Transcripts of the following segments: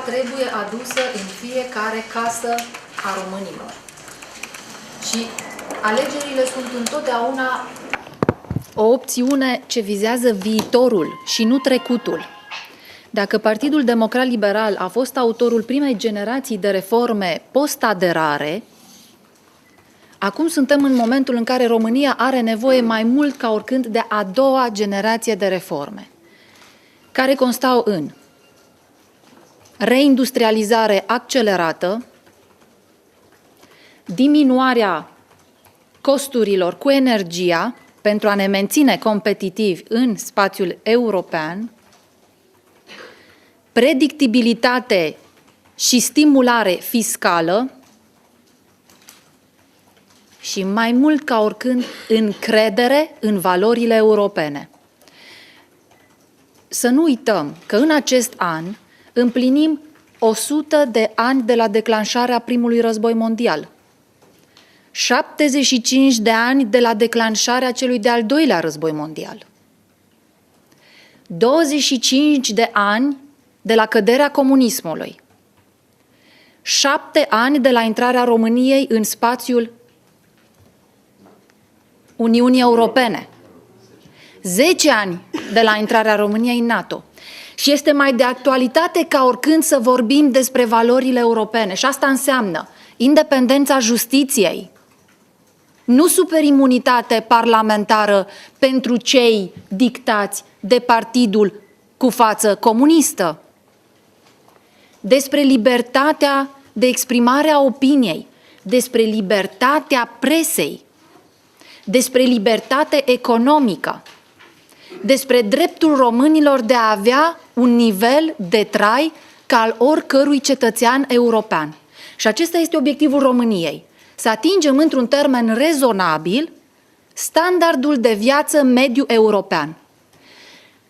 trebuie adusă în fiecare casă a românilor. Și alegerile sunt întotdeauna o opțiune ce vizează viitorul și nu trecutul. Dacă Partidul Democrat Liberal a fost autorul primei generații de reforme post-aderare, acum suntem în momentul în care România are nevoie mai mult ca oricând de a doua generație de reforme, care constau în reindustrializare accelerată, diminuarea costurilor cu energia pentru a ne menține competitivi în spațiul european, predictibilitate și stimulare fiscală și mai mult ca oricând încredere în valorile europene. Să nu uităm că în acest an împlinim 100 de ani de la declanșarea primului război mondial, 75 de ani de la declanșarea celui de-al doilea război mondial, 25 de ani de la căderea comunismului, 7 ani de la intrarea României în spațiul Uniunii Europene, 10 ani de la intrarea României în NATO. Și este mai de actualitate ca oricând să vorbim despre valorile europene. Și asta înseamnă independența justiției, nu superimunitate parlamentară pentru cei dictați de partidul cu față comunistă, despre libertatea de exprimare a opiniei, despre libertatea presei, despre libertate economică, despre dreptul românilor de a avea un nivel de trai ca al oricărui cetățean european. Și acesta este obiectivul României, să atingem într-un termen rezonabil standardul de viață mediu european.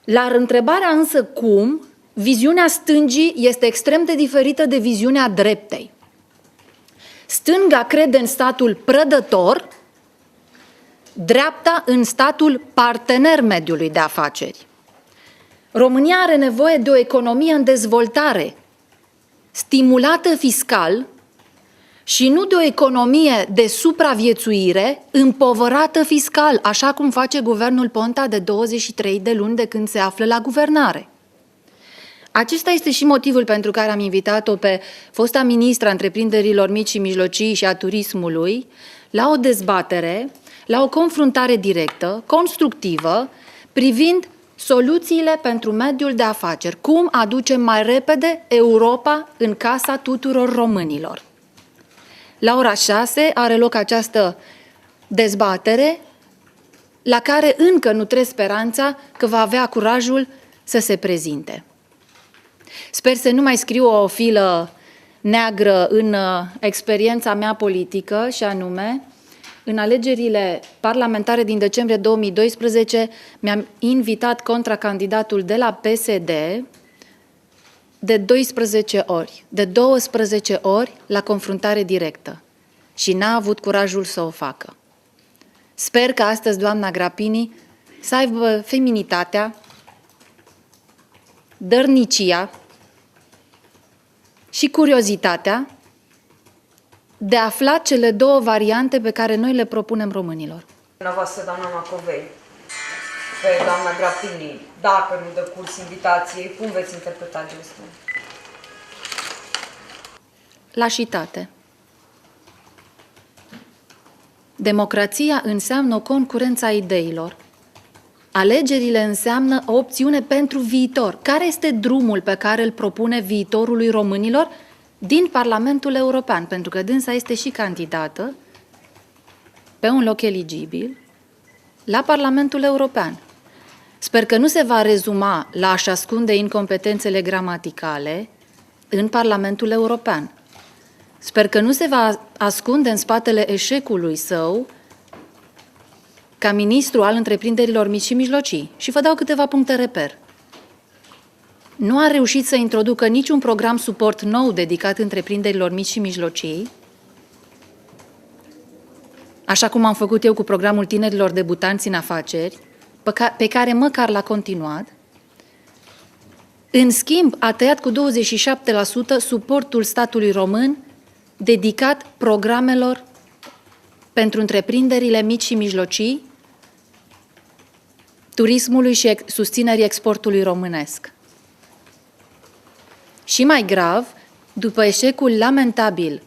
La întrebarea însă cum, viziunea stângii este extrem de diferită de viziunea dreptei. Stânga crede în statul prădător, dreapta în statul partener mediului de afaceri. România are nevoie de o economie în dezvoltare, stimulată fiscal și nu de o economie de supraviețuire împovărată fiscal, așa cum face guvernul Ponta de 23 de luni de când se află la guvernare. Acesta este și motivul pentru care am invitat-o pe fosta ministra întreprinderilor mici și mijlocii și a turismului la o dezbatere, la o confruntare directă, constructivă, privind soluțiile pentru mediul de afaceri. Cum aducem mai repede Europa în casa tuturor românilor. La ora 6 are loc această dezbatere la care încă nutresc speranța că va avea curajul să se prezinte. Sper să nu mai scriu o filă neagră în experiența mea politică și anume, în alegerile parlamentare din decembrie 2012 mi-am invitat contracandidatul de la PSD de 12 ori, de 12 ori la confruntare directă și n-a avut curajul să o facă. Sper că astăzi doamna Grapini să aibă feminitatea, dărnicia și curiozitatea de a afla cele două variante pe care noi le propunem românilor. Dumneavoastră, doamna Macovei, pe doamna Grapini, dacă nu dă curs invitației, cum veți interpreta gestul? Lașitate. Democrația înseamnă o concurență a ideilor. Alegerile înseamnă o opțiune pentru viitor. Care este drumul pe care îl propune viitorului românilor din Parlamentul European? Pentru că dânsa este și candidată pe un loc eligibil la Parlamentul European. Sper că nu se va rezuma la a-și ascunde incompetențele gramaticale în Parlamentul European. Sper că nu se va ascunde în spatele eșecului său ca ministru al întreprinderilor mici și mijlocii. Și vă dau câteva puncte reper. Nu a reușit să introducă niciun program suport nou dedicat întreprinderilor mici și mijlocii, așa cum am făcut eu cu programul tinerilor debutanți în afaceri, pe care măcar l-a continuat. În schimb, a tăiat cu 27% suportul statului român dedicat programelor pentru întreprinderile mici și mijlocii, turismului și susținerii exportului românesc. Și mai grav, după eșecul lamentabil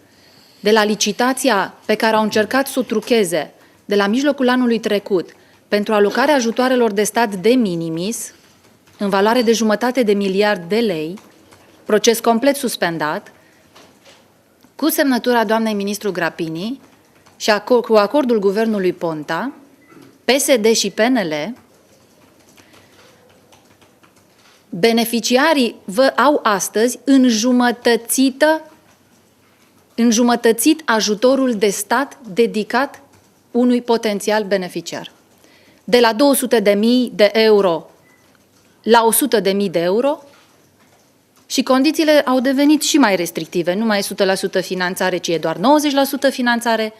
de la licitația pe care au încercat să o trucheze de la mijlocul anului trecut pentru alocarea ajutoarelor de stat de minimis, în valoare de 1,5 miliard de lei, proces complet suspendat, cu semnătura doamnei ministru Grapini și cu acordul guvernului Ponta, PSD și PNL, beneficiarii au astăzi înjumătățit ajutorul de stat dedicat unui potențial beneficiar. De la 200.000 de euro la 100.000 de euro și condițiile au devenit și mai restrictive. Nu mai e 100% finanțare, ci e doar 90% finanțare,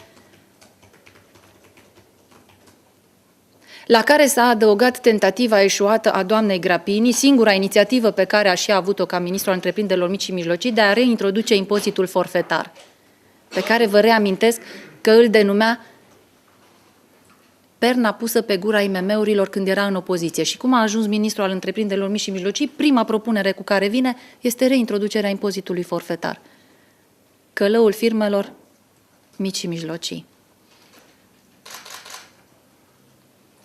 la care s-a adăugat tentativa eșuată a doamnei Grapini, singura inițiativă pe care a și avut-o ca ministru al întreprinderilor mici și mijlocii, de a reintroduce impozitul forfetar, pe care vă reamintesc că îl denumea perna pusă pe gura IMM-urilor când era în opoziție. Și cum a ajuns ministrul al întreprinderilor mici și mijlocii, prima propunere cu care vine este reintroducerea impozitului forfetar. Călăul firmelor mici și mijlocii.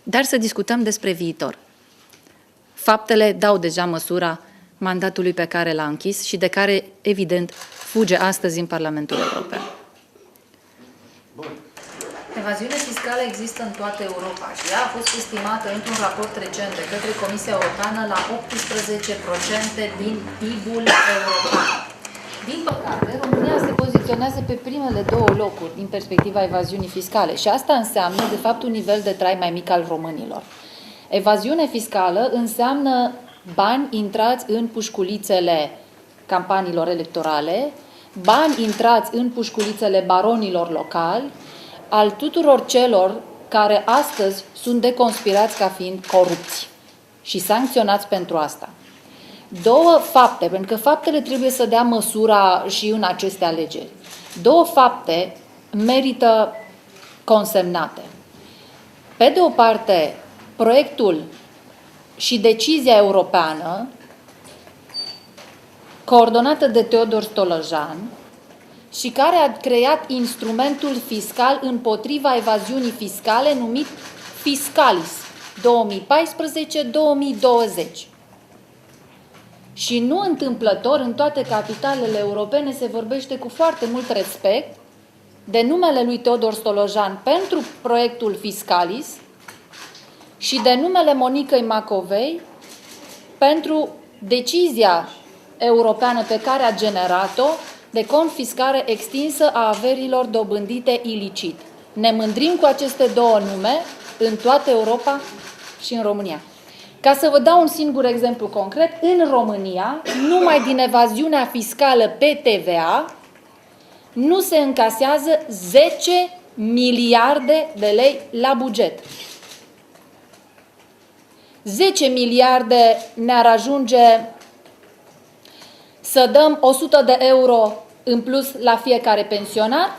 Dar să discutăm despre viitor. Faptele dau deja măsura mandatului pe care l-a închis și de care, evident, fuge astăzi în Parlamentul European. Evaziune fiscală există în toată Europa și ea a fost estimată într-un raport recent de către Comisia Europeană la 18% din PIB-ul european. Din păcate, România se poziționează pe primele două locuri din perspectiva evaziunii fiscale și asta înseamnă, de fapt, un nivel de trai mai mic al românilor. Evaziune fiscală înseamnă bani intrați în pușculițele campaniilor electorale, bani intrați în pușculițele baronilor locali, al tuturor celor care astăzi sunt deconspirați ca fiind corupți și sancționați pentru asta. Două fapte, pentru că faptele trebuie să dea măsura și în aceste alegeri. Două fapte merită consemnate. Pe de o parte, proiectul și decizia europeană coordonată de Teodor Stolojan și care a creat instrumentul fiscal împotriva evaziunii fiscale numit Fiscalis 2014-2020. Și nu întâmplător, în toate capitalele europene se vorbește cu foarte mult respect de numele lui Teodor Stolojan pentru proiectul Fiscalis și de numele Monicăi Macovei pentru decizia europeană pe care a generat-o de confiscare extinsă a averilor dobândite ilicit. Ne mândrim cu aceste două nume în toată Europa și în România. Ca să vă dau un singur exemplu concret, în România, numai din evaziunea fiscală pe TVA, nu se încasează 10 miliarde de lei la buget. 10 miliarde ne-ar ajunge să dăm 100 de euro în plus la fiecare pensionar,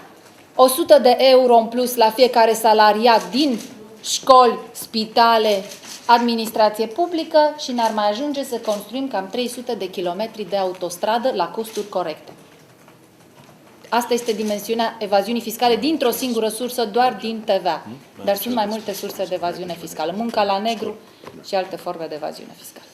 100 de euro în plus la fiecare salariat din școli, spitale, administrație publică și ne-ar mai ajunge să construim cam 300 de kilometri de autostradă la costuri corecte. Asta este dimensiunea evaziunii fiscale dintr-o singură sursă, doar din TVA. Dar sunt mai multe surse de evaziune fiscală. Munca la negru și alte forme de evaziune fiscală.